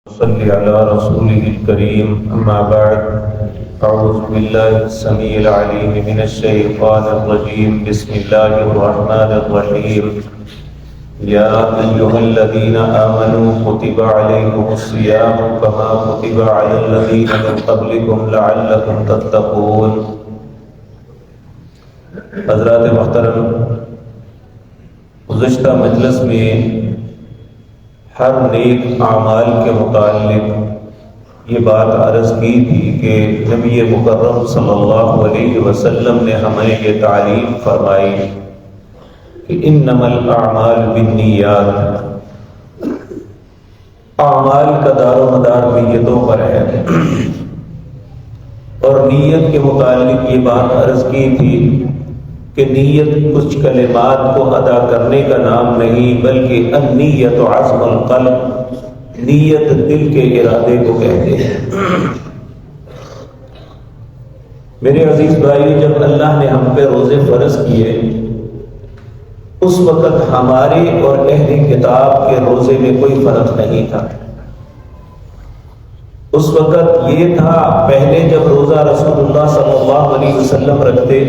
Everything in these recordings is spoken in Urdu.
صلی علی رسوله الکریم اما بعد اعوذ باللہ السمیع العلیم من الشیطان الرجیم بسم اللہ الرحمن الرحیم یا ایہا الذین آمنوا کتب علیکم الصیام کما کتب علی الذین من قبلکم لعلکم تتقون۔ حضرات محترم، گزشتہ مجلس میں ہر نیک اعمال کے متعلق یہ بات عرض کی تھی کہ نبی مکرم صلی اللہ علیہ وسلم نے ہمیں یہ تعلیم فرمائی کہ انما الاعمال بالنیات، اعمال کا دار و مدار نیتوں پر ہے، اور نیت کے متعلق یہ بات عرض کی تھی کہ نیت کچھ کلمات کو ادا کرنے کا نام نہیں بلکہ النیت عزم القلب، نیت دل کے ارادے کو کہتے ہیں۔ میرے عزیز بھائی، جب اللہ نے ہم پہ روزے فرض کیے اس وقت ہمارے اور اہل کتاب کے روزے میں کوئی فرق نہیں تھا۔ اس وقت یہ تھا، پہلے جب روزہ رسول اللہ صلی اللہ علیہ وسلم رکھتے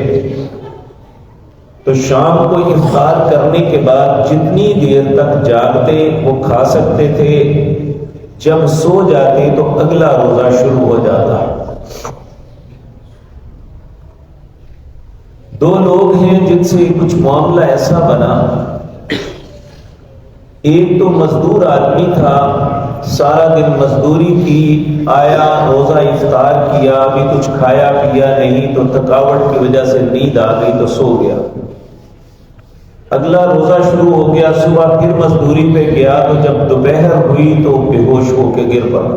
تو شام کو افطار کرنے کے بعد جتنی دیر تک جاگتے وہ کھا سکتے تھے، جب سو جاتے تو اگلا روزہ شروع ہو جاتا۔ دو لوگ ہیں جن سے کچھ معاملہ ایسا بنا، ایک تو مزدور آدمی تھا، سارا دن مزدوری کی، آیا روزہ افطار کیا، ابھی کچھ کھایا پیا نہیں تو تھکاوٹ کی وجہ سے نیند آ گئی تو سو گیا۔ اگلا روزہ شروع ہو گیا، صبح پھر مزدوری پہ گیا تو جب دوپہر ہوئی تو بے ہوش ہو کے گر پڑا۔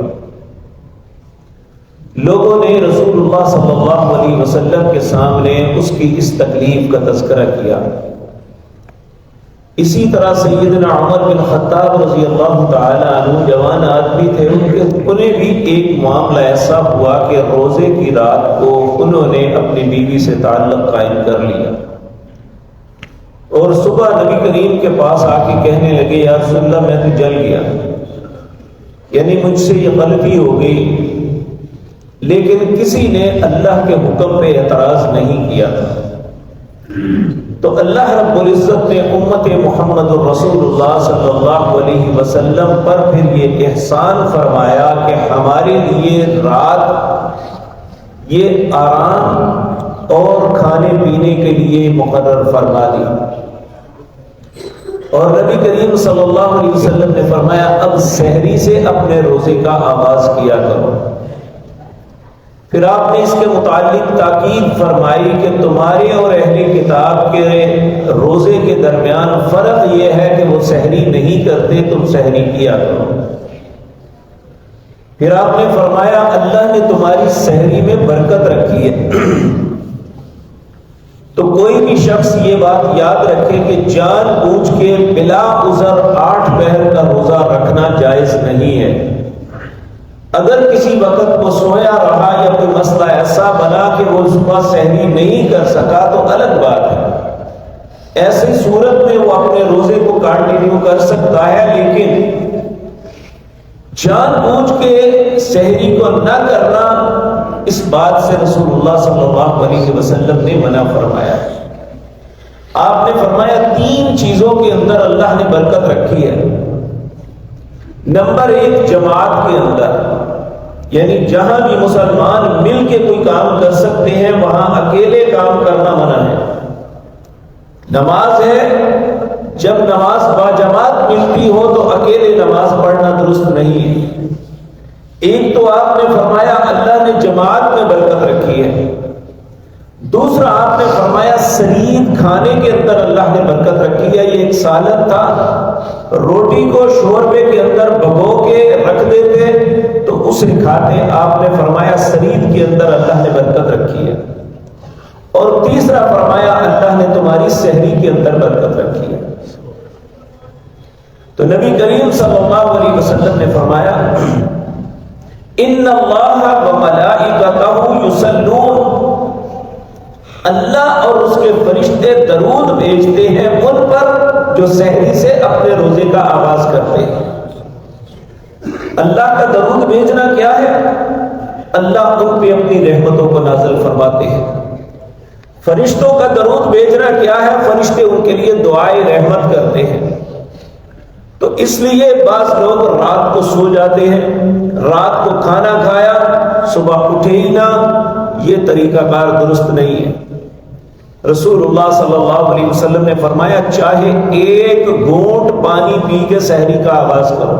لوگوں نے رسول اللہ صلی اللہ علیہ وسلم کے سامنے اس کی اس تکلیف کا تذکرہ کیا۔ اسی طرح سیدنا عمر بن خطاب رضی اللہ تعالی عنہ جوان آدمی تھے، انہیں بھی ایک معاملہ ایسا ہوا کہ روزے کی رات کو انہوں نے اپنی بیوی سے تعلق قائم کر لیا، اور صبح نبی کریم کے پاس آ کے کہنے لگے یا رسول اللہ میں تو جل گیا، یعنی مجھ سے یہ غلطی ہو گئی، لیکن کسی نے اللہ کے حکم پہ اعتراض نہیں کیا تھا۔ تو اللہ رب العزت نے امت محمد الرسول اللہ صلی اللہ علیہ وسلم پر پھر یہ احسان فرمایا کہ ہمارے لیے رات یہ آرام اور کھانے پینے کے لیے مقرر فرما دی، اور نبی کریم صلی اللہ علیہ وسلم نے فرمایا اب سحری سے اپنے روزے کا آغاز کیا کرو۔ پھر آپ نے اس کے متعلق تاکید فرمائی کہ تمہارے اور اہل کتاب کے روزے کے درمیان فرق یہ ہے کہ وہ سحری نہیں کرتے، تم سحری کیا کرو۔ پھر آپ نے فرمایا اللہ نے تمہاری سحری میں برکت رکھی ہے، تو کوئی بھی شخص یہ بات یاد رکھے کہ جان بوجھ کے بلا عذر 8 پہر کا روزہ رکھنا جائز نہیں ہے۔ اگر کسی وقت وہ سویا رہا یا کوئی مسئلہ ایسا بنا کہ وہ صبح سحری نہیں کر سکا تو الگ بات ہے، ایسی صورت میں وہ اپنے روزے کو کنٹینیو کر سکتا ہے، لیکن جان بوجھ کے سحری کو نہ کرنا، اس بات سے رسول اللہ صلی اللہ علیہ وسلم نے منع فرمایا۔ آپ نے فرمایا 3 چیزوں کے اندر اللہ نے برکت رکھی ہے۔ نمبر 1، جماعت کے اندر، یعنی جہاں بھی مسلمان مل کے کوئی کام کر سکتے ہیں وہاں اکیلے کام کرنا منع ہے۔ نماز ہے، جب نماز باجماعت ملتی ہو تو اکیلے نماز پڑھنا درست نہیں ہے۔ ایک تو آپ نے فرمایا اللہ نے جماعت میں برکت رکھی ہے، دوسرا آپ نے فرمایا سرید کھانے کے اندر اللہ نے برکت رکھی ہے۔ یہ ایک سالن تھا، روٹی کو شوربے کے اندر بھگو کے رکھ دیتے تو اسے کھاتے، آپ نے فرمایا سرید کے اندر اللہ نے برکت رکھی ہے۔ اور تیسرا فرمایا اللہ نے تمہاری سحری کے اندر برکت رکھی ہے۔ تو نبی کریم صلی اللہ علیہ وسلم نے فرمایا ان اللہ وملائکتہ یصلون، اللہ اور اس کے فرشتے درود بھیجتے ہیں ان پر جو سحری سے اپنے روزے کا آغاز کرتے ہیں۔ اللہ کا درود بھیجنا کیا ہے؟ اللہ ان پہ اپنی رحمتوں کو نازل فرماتے ہیں۔ فرشتوں کا درود بھیجنا کیا ہے؟ فرشتے ان کے لیے دعائے رحمت کرتے ہیں۔ تو اس لیے بعض لوگ رات کو سو جاتے ہیں، رات کو کھانا کھایا، صبح اٹھے ہی نہ، یہ طریقہ کار درست نہیں ہے۔ رسول اللہ صلی اللہ علیہ وسلم نے فرمایا چاہے ایک گھونٹ پانی پی کے سحری کا آغاز کرو،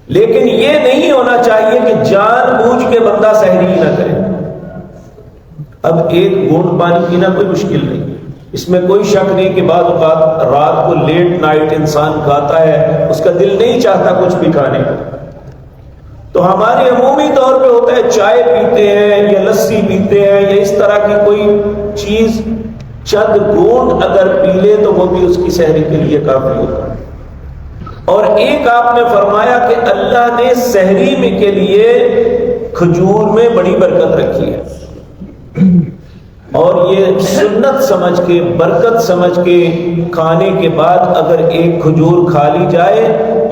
لیکن یہ نہیں ہونا چاہیے کہ جان بوجھ کے بندہ سحری ہی نہ کرے۔ اب ایک گھونٹ پانی پینا کوئی مشکل نہیں، اس میں کوئی شک نہیں کہ بعض اوقات رات کو لیٹ نائٹ انسان کھاتا ہے، اس کا دل نہیں چاہتا کچھ بھی کھانے کا، تو ہمارے عمومی طور پہ ہوتا ہے چائے پیتے ہیں یا لسی پیتے ہیں یا اس طرح کی کوئی چیز، چند گھونٹ اگر پی لے تو وہ بھی اس کی سحری کے لیے کافی ہوتا ہے۔ اور ایک آپ نے فرمایا کہ اللہ نے سحری میں کے لیے کھجور میں بڑی برکت رکھی ہے، اور یہ سنت سمجھ کے برکت سمجھ کے کھانے کے بعد اگر ایک کھجور کھا لی جائے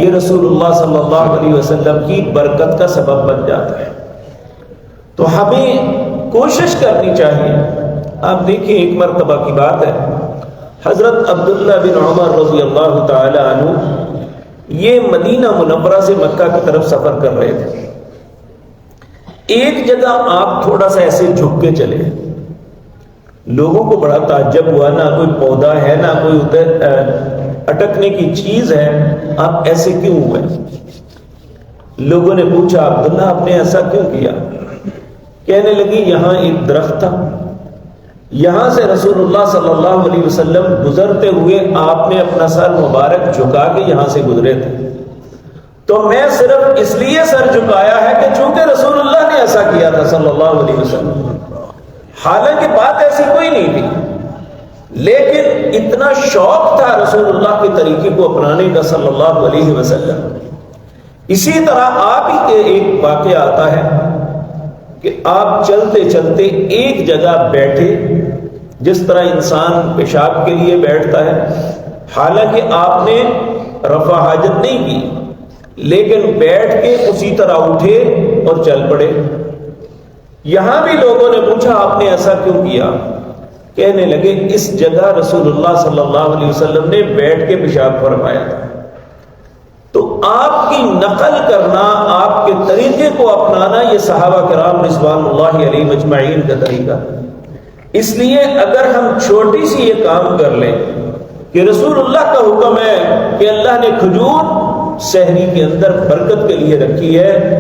یہ رسول اللہ صلی اللہ علیہ وسلم کی برکت کا سبب بن جاتا ہے۔ تو ہمیں کوشش کرنی چاہیے۔ آپ دیکھیں ایک مرتبہ کی بات ہے، حضرت عبداللہ بن عمر رضی اللہ تعالی عنہ یہ مدینہ منورہ سے مکہ کی طرف سفر کر رہے تھے۔ ایک جگہ آپ تھوڑا سا ایسے جھک کے چلے، لوگوں کو بڑا تعجب ہوا، نہ کوئی پودا ہے نہ کوئی ادھر اٹکنے کی چیز ہے، آپ ایسے کیوں ہوئے؟ لوگوں نے پوچھا عبداللہ آپ نے ایسا کیوں کیا؟ کہنے لگی یہاں ایک درخت تھا، یہاں سے رسول اللہ صلی اللہ علیہ وسلم گزرتے ہوئے آپ نے اپنا سر مبارک جھکا کے یہاں سے گزرے تھے، تو میں صرف اس لیے سر جھکایا ہے کہ چونکہ رسول اللہ نے ایسا کیا تھا صلی اللہ علیہ وسلم، حالانکہ بات ایسی کوئی نہیں تھی، لیکن اتنا شوق تھا رسول اللہ کے طریقے کو اپنانے کا صلی اللہ علیہ وسلم۔ اسی طرح آپ ہی کے ایک واقعہ آتا ہے کہ آپ چلتے چلتے ایک جگہ بیٹھے، جس طرح انسان پیشاب کے لیے بیٹھتا ہے، حالانکہ آپ نے رفع حاجت نہیں کی، لیکن بیٹھ کے اسی طرح اٹھے اور چل پڑے۔ یہاں بھی لوگوں نے پوچھا آپ نے ایسا کیوں کیا؟ کہنے لگے اس جگہ رسول اللہ صلی اللہ علیہ وسلم نے بیٹھ کے پیشاب فرمایا تھا۔ تو آپ کی نقل کرنا، آپ کے طریقے کو اپنانا، یہ صحابہ کرام رضوان اللہ علیہ مجمعین کا طریقہ۔ اس لیے اگر ہم چھوٹی سی یہ کام کر لیں کہ رسول اللہ کا حکم ہے کہ اللہ نے کھجور سحری کے اندر برکت کے لیے رکھی ہے،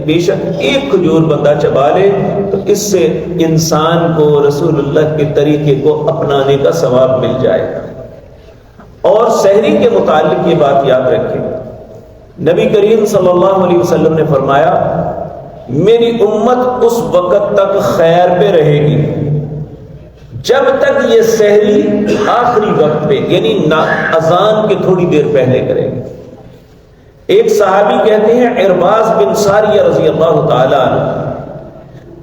بے شک ایک کھجور بندہ چبا لے تو اس سے انسان کو رسول اللہ کے طریقے کو اپنانے کا ثواب مل جائے گا۔ اور سحری کے متعلق یہ بات یاد رکھیں، نبی کریم صلی اللہ علیہ وسلم نے فرمایا میری امت اس وقت تک خیر پہ رہے گی جب تک یہ سحری آخری وقت پہ، یعنی اذان کے تھوڑی دیر پہلے کرے گی۔ ایک صحابی کہتے ہیں عرباض بن ساریہ رضی اللہ تعالی عنہ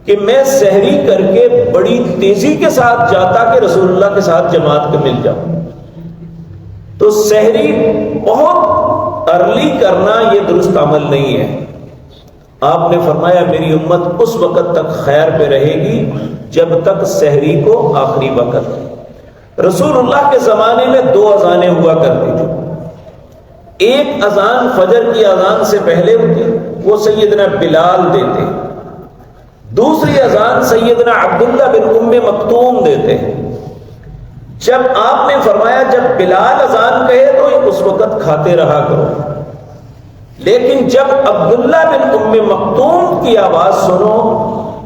کہ میں سحری کر کے بڑی تیزی کے ساتھ جاتا کہ رسول اللہ کے ساتھ جماعت کو مل جاؤں۔ تو سحری بہت ارلی کرنا یہ درست عمل نہیں ہے۔ آپ نے فرمایا میری امت اس وقت تک خیر پہ رہے گی جب تک سحری کو آخری وقت۔ رسول اللہ کے زمانے میں 2 اذانیں ہوا کرتی تھیں، ایک اذان فجر کی اذان سے پہلے ہوتی، وہ سیدنا بلال دیتے، دوسری اذان سیدنا عبداللہ بن ام مکتوم دیتے۔ جب آپ نے فرمایا جب بلال اذان کہے تو اس وقت کھاتے رہا کرو، لیکن جب عبداللہ بن ام مکتوم کی آواز سنو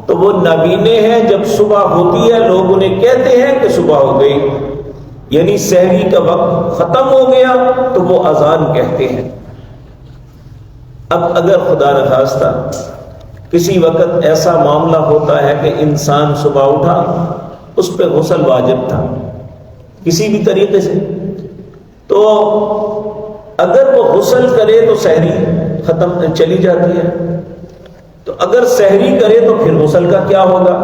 تو وہ نابینے ہیں، جب صبح ہوتی ہے لوگ انہیں کہتے ہیں کہ صبح ہو گئی، یعنی سحری کا وقت ختم ہو گیا تو وہ اذان کہتے ہیں۔ اب اگر خدا نخواستہ کسی وقت ایسا معاملہ ہوتا ہے کہ انسان صبح اٹھا، اس پہ غسل واجب تھا کسی بھی طریقے سے، تو اگر وہ غسل کرے تو سحری ختم چلی جاتی ہے، تو اگر سحری کرے تو پھر غسل کا کیا ہوگا؟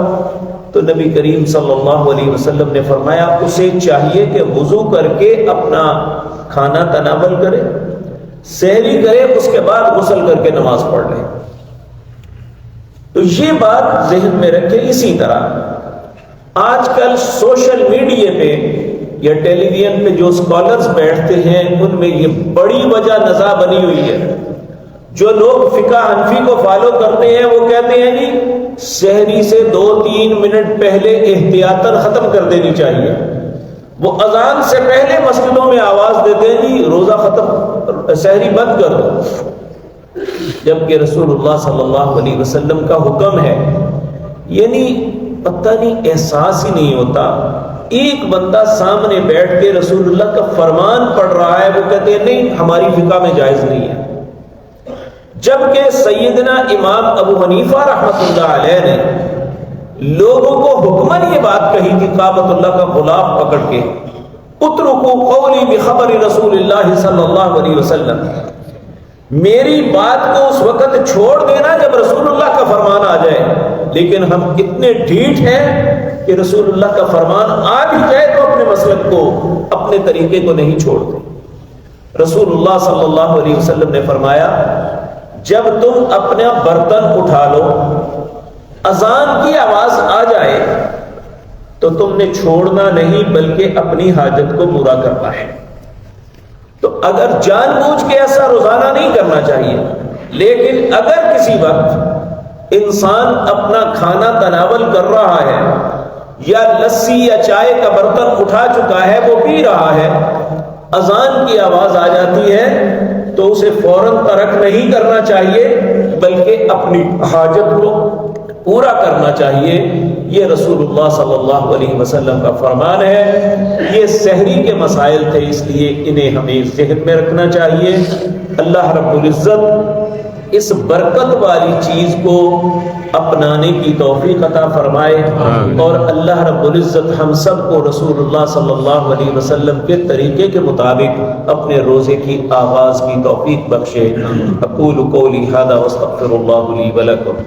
تو نبی کریم صلی اللہ علیہ وسلم نے فرمایا اسے چاہیے کہ وضو کر کے اپنا کھانا تناول کرے، سحری کرے اس کے بعد غسل کر کے نماز پڑھ لے۔ تو یہ بات ذہن میں رکھے۔ اسی طرح آج کل سوشل میڈیا پہ یا ٹیلی ویژن پہ جو اسکالرز بیٹھتے ہیں ان میں یہ بڑی وجہ نزاع بنی ہوئی ہے۔ جو لوگ فقہ حنفی کو فالو کرتے ہیں وہ کہتے ہیں جی سحری سے 2-3 منٹ پہلے احتیاطاً ختم کر دینی چاہیے۔ وہ اذان سے پہلے مسجدوں میں آواز دیتے ہیں جی روزہ ختم، سحری بند کر دو، جبکہ رسول اللہ صلی اللہ علیہ وسلم کا حکم ہے۔ یعنی پتہ نہیں احساس ہی نہیں ہوتا۔ ایک بندہ سامنے بیٹھ کے رسول اللہ کا فرمان پڑھ رہا ہے، وہ کہتے ہیں نہیں ہماری فقہ میں جائز نہیں ہے، جبکہ سیدنا امام ابو حنیفہ رحمۃ اللہ علیہ نے لوگوں کو حکماً یہ بات کہی تھی کعبۃ اللہ کا غلاف پکڑ کے، اترکوا قولی بخبر رسول اللہ صلی اللہ علیہ وسلم، میری بات کو اس وقت چھوڑ دینا جب رسول اللہ کا فرمان آ جائے۔ لیکن ہم اتنے ڈھیٹ ہیں کہ رسول اللہ کا فرمان آ بھی جائے تو اپنے مسلک کو، اپنے طریقے کو نہیں چھوڑتے۔ رسول اللہ صلی اللہ علیہ وسلم نے فرمایا جب تم اپنا برتن اٹھا لو اذان کی آواز آ جائے تو تم نے چھوڑنا نہیں بلکہ اپنی حاجت کو پورا کرنا ہے۔ تو اگر جان بوجھ کے ایسا روزانہ نہیں کرنا چاہیے، لیکن اگر کسی وقت انسان اپنا کھانا تناول کر رہا ہے یا لسی یا چائے کا برتن اٹھا چکا ہے وہ پی رہا ہے، اذان کی آواز آ جاتی ہے تو اسے فوراً ترک نہیں کرنا چاہیے بلکہ اپنی حاجت کو پورا کرنا چاہیے۔ یہ رسول اللہ صلی اللہ علیہ وسلم کا فرمان ہے۔ یہ سحری کے مسائل تھے، اس لیے انہیں ہمیں ذہن میں رکھنا چاہیے۔ اللہ رب العزت اس برکت والی چیز کو اپنانے کی توفیق عطا فرمائے، اور اللہ رب العزت ہم سب کو رسول اللہ صلی اللہ علیہ وسلم کے طریقے کے مطابق اپنے روزے کی آغاز کی توفیق بخشے۔ اقول قولی ھذا واستغفر اللہ لی ولکم۔